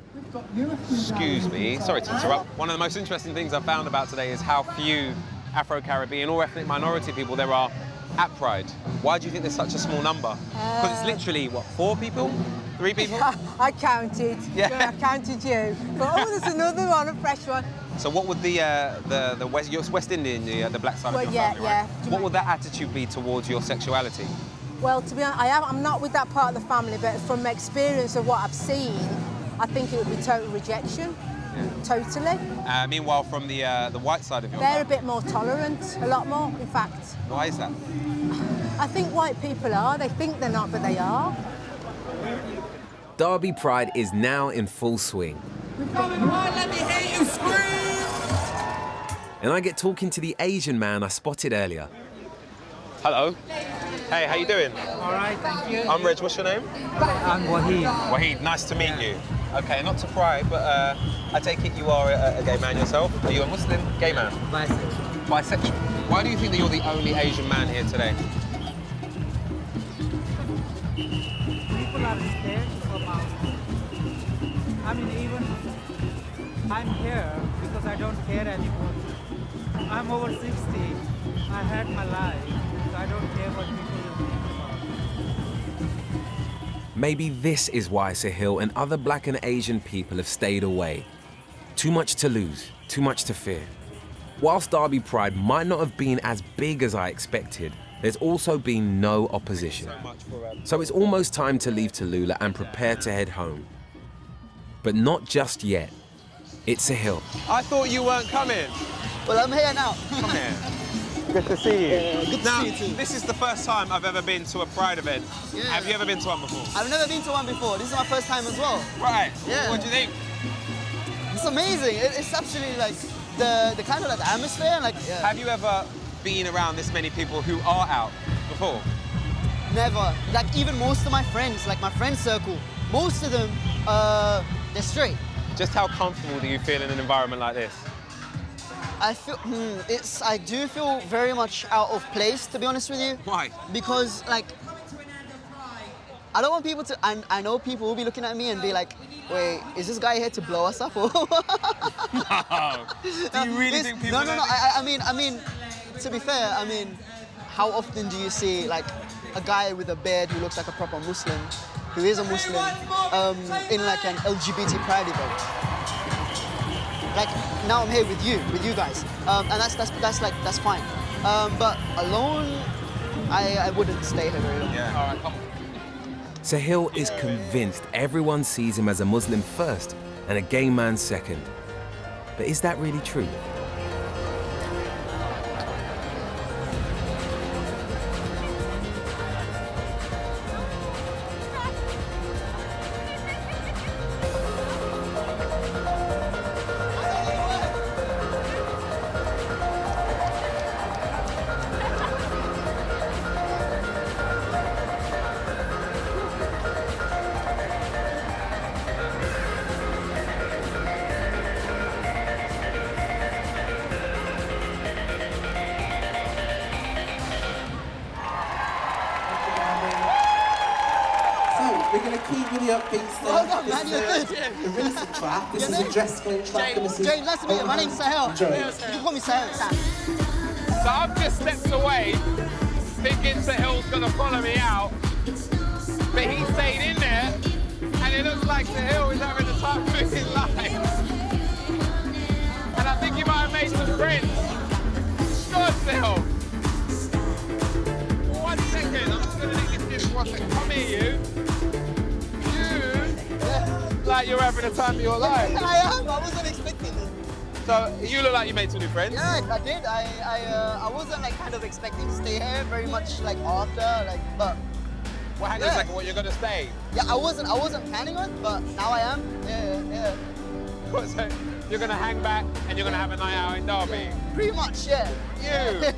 F: Excuse me, sorry to interrupt. One of the most interesting things I found about today is how few Afro-Caribbean or ethnic minority people there are at Pride. Why do you think there's such a small number? Because it's literally, what, 4 people? 3 people?
N: I counted.
F: Yeah.
N: I counted you. But oh, there's another one, a fresh one.
F: So what would the West, you're West Indian, the black side of your family, right? What would that attitude be towards your sexuality?
N: Well, to be honest, I'm not with that part of the family, but from experience of what I've seen, I think it would be total rejection. Yeah. Totally.
F: Meanwhile, from the white side of your
N: They're
F: family,
N: a bit more tolerant, a lot more, in fact.
F: Why is that?
N: I think white people are. They think they're not, but they are.
F: Derby Pride is now in full swing.
T: Let me hear you scream!
F: And I get talking to the Asian man I spotted earlier. Hello. Hey, how you doing?
J: All right, thank you.
F: I'm Reg, what's your name?
J: I'm Wahid.
F: Wahid, nice to meet you. Okay, not to pry, but I take it you are a gay man yourself. Are you a Muslim gay man?
J: Bisexual.
F: Bisexual. Why do you think that you're the only Asian man here today?
J: People are scared to come out. I mean, even I'm here because I don't care anymore. I'm over 60. I had my life, so I don't care what people think about.
F: Maybe this is why Sahil and other Black and Asian people have stayed away. Too much to lose, too much to fear. Whilst Derby Pride might not have been as big as I expected, there's also been no opposition. So it's almost time to leave Tallulah and prepare to head home. But not just yet. It's Sahil.
B: I thought you weren't coming.
L: Well, I'm here now.
B: Come here. Good to see you.
L: Yeah, good to
B: now,
L: see you too.
B: This is the first time I've ever been to a Pride event.
L: Yeah.
B: Have you ever been to one before?
L: I've never been to one before. This is my first time as well.
B: Right.
L: Yeah.
B: What do you think?
L: It's amazing. It's absolutely like the kind of like atmosphere. Like. Yeah.
B: Have you ever been around this many people who are out before?
L: Never. Like even most of my friends, like my friend circle, most of them, they're straight.
B: Just how comfortable do you feel in an environment like this?
L: I feel, I do feel very much out of place, to be honest with you.
B: Why?
L: Because, like, I don't want people to, I know people will be looking at me and be like, wait, is this guy here to blow us up or what?
B: No. Do you really think people
L: No, I mean, to be fair, I mean, how often do you see, like, a guy with a beard who looks like a proper Muslim, who is a Muslim, in, like, an LGBT pride event? Like, now I'm here with you guys, and that's fine. But alone, I wouldn't stay here very long.
B: Yeah. All right, come on.
F: Sahil is convinced everyone sees him as a Muslim first and a gay man second. But is that really true?
T: We're going to keep with the upbeat stuff.
L: Well done, man, you're good.
T: The recent track. This is a dress code track.
L: James, nice to meet you. My name's Sahil. You can call me Sahil.
B: So I've just stepped away, thinking Sahil's going to follow me out, but he stayed in there, and it looks like Sahil is having the time of his life. And I think he might have made some friends. God, Sahil. 1 second, I'm just going to leave this in for 1 second. Come here, you. Like you're having the time of your life.
L: I am. I wasn't expecting this.
B: So you look like you made some new friends.
L: Yeah, I did. I wasn't like kind of expecting to stay here very much like after like, but.
B: Well, hang on a second. What, you're gonna stay?
L: Yeah, I wasn't planning on, but now I am. Yeah.
B: What, so you're gonna hang back and you're gonna have a night out in Derby?
L: Yeah, pretty much, yeah.
B: You.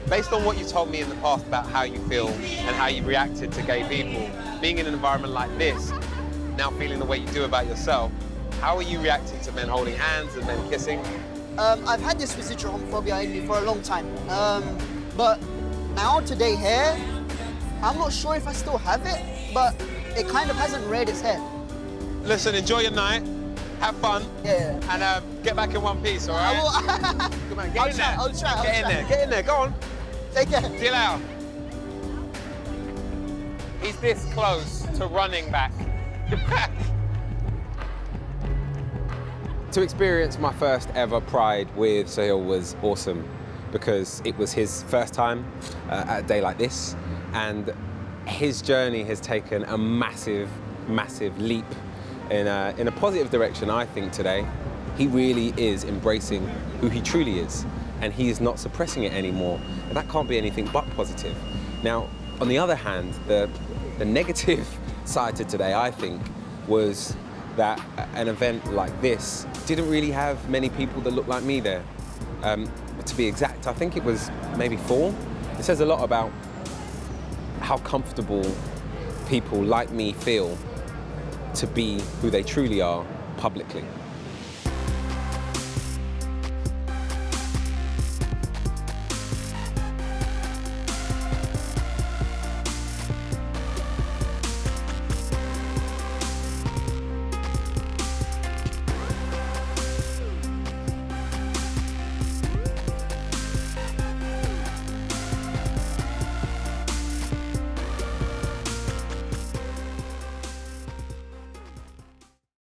B: Based on what you told me in the past about how you feel and how you reacted to gay people, being in an environment like this. Now feeling the way you do about yourself, how are you reacting to men holding hands and men kissing?
L: I've had this residual homophobia in me for a long time. But now today here, I'm not sure if I still have it, but it kind of hasn't reared its head.
B: Listen, enjoy your night, have fun, and get back in one piece, all right? Come on, get in there.
L: I'll try.
B: Get in there, go on.
L: Take care.
B: See you later. He's this close to running back. To experience my first ever Pride with Sahil was awesome because it was his first time at a day like this, and his journey has taken a massive leap in a positive direction, I think, today. He really is embracing who he truly is, and he is not suppressing it anymore, and that can't be anything but positive. Now, on the other hand, the negative side to today, I think, was that an event like this didn't really have many people that looked like me there. To be exact, I think it was maybe 4. It says a lot about how comfortable people like me feel to be who they truly are publicly.